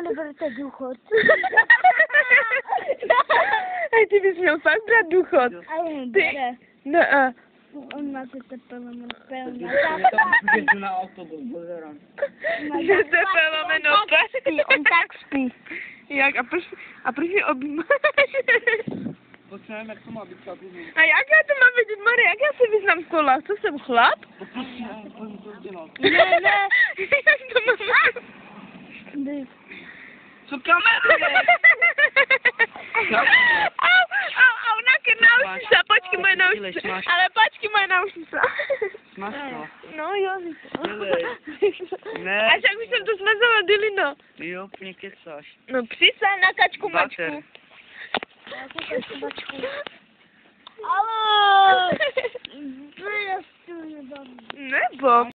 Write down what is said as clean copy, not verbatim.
neberte důchod. A ty bys měl fakt brát důchod. A on Ty, bere. no a. On má to tepelomeno pelna. Jedu na autobus, pozerám. Že to pelomeno On tak spí. Jak? A proč je objímáš? Počujeme, jak to má být chlapů. A jak já to mám vědět, Marie? Jak já se vyznám v kolách? Co jsem chlap? Ne. Jak to mám? Co kameruje? Au, naušnica, počkej moje naušnica. Ale počkej moje naušnica. Máš to? No jo. Dělej. Ne. A však už jsem to smazala, Dilino. Ty úplně kecáš. No přisaň na kačku mačku. Bater. Alo! Nebo.